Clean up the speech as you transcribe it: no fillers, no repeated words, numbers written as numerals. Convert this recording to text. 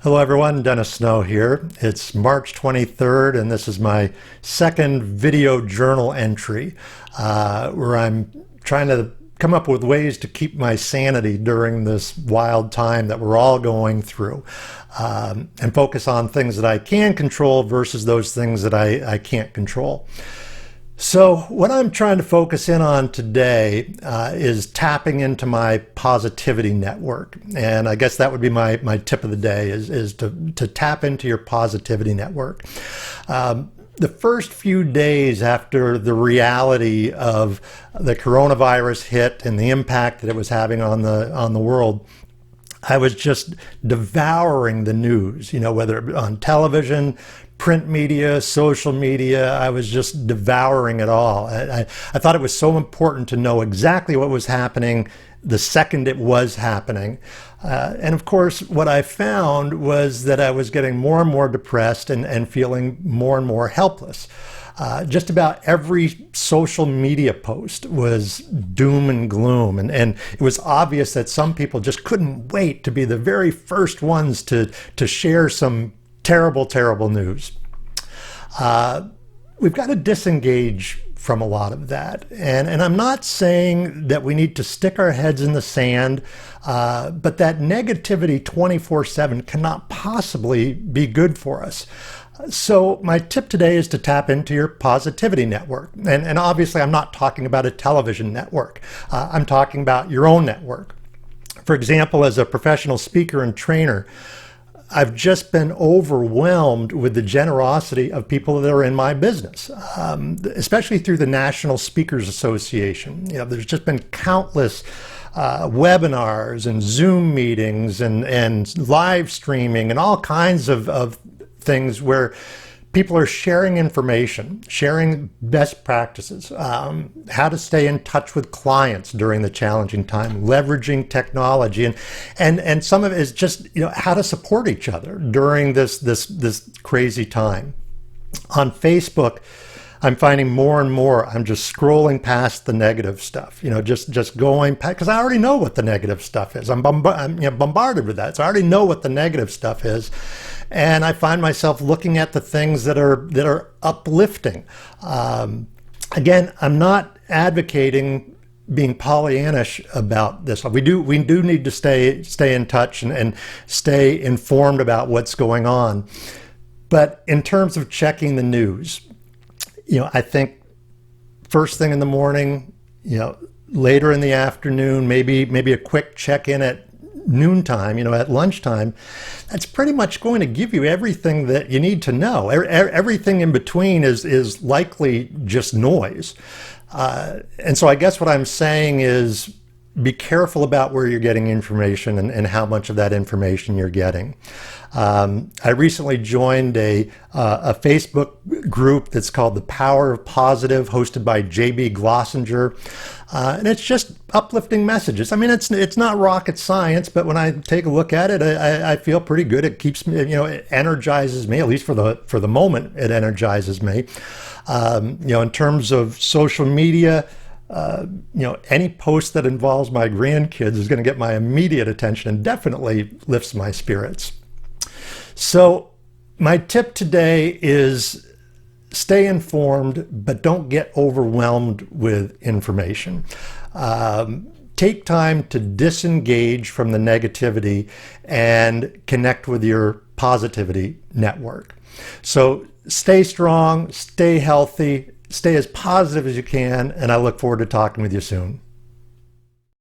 Hello everyone, Dennis Snow here. It's March 23rd and this is my second video journal entry where I'm trying to come up with ways to keep my sanity during this wild time that we're all going through and focus on things that I can control versus those things that I can't control. So what I'm trying to focus in on today is tapping into my positivity network. And I guess that would be my tip of the day is to tap into your positivity network. The first few days after the reality of the coronavirus hit and the impact that it was having on the world, I was just devouring the news, whether on television, print media, social media. I was just devouring it all. I thought it was so important to know exactly what was happening the second it was happening. And of course, what I found was that I was getting more and more depressed and feeling more and more helpless. Just about every social media post was doom and gloom. And it was obvious that some people just couldn't wait to be the very first ones to share some terrible, terrible news. We've got to disengage from a lot of that. And I'm not saying that we need to stick our heads in the sand, but that negativity 24/7 cannot possibly be good for us. So my tip today is to tap into your positivity network. And obviously I'm not talking about a television network. I'm talking about your own network. For example, as a professional speaker and trainer, I've just been overwhelmed with the generosity of people that are in my business, especially through the National Speakers Association. There's just been countless webinars and Zoom meetings and live streaming and all kinds of things where people are sharing information, sharing best practices, how to stay in touch with clients during the challenging time, leveraging technology, and some of it is just how to support each other during this crazy time. On Facebook, I'm finding more and more I'm just scrolling past the negative stuff, just going past, because I already know what the negative stuff is. I'm bombarded with that, so I already know what the negative stuff is. And I find myself looking at the things that are uplifting. Again, I'm not advocating being Pollyannish about this. We do need to stay in touch and stay informed about what's going on. But in terms of checking the news, I think first thing in the morning, later in the afternoon, maybe a quick check-in at noontime, at lunchtime, that's pretty much going to give you everything that you need to know. Everything in between is likely just noise. And so I guess what I'm saying is be careful about where you're getting information and how much of that information you're getting. I recently joined a Facebook group that's called The Power of Positive, hosted by J.B. Glossinger. And it's just uplifting messages. I mean, it's not rocket science, but when I take a look at it, I feel pretty good. It keeps me, it energizes me, at least for the moment, it energizes me. In terms of social media, any post that involves my grandkids is going to get my immediate attention and definitely lifts my spirits. So my tip today is stay informed, but don't get overwhelmed with information. Take time to disengage from the negativity and connect with your positivity network. So stay strong, stay healthy, stay as positive as you can, and I look forward to talking with you soon.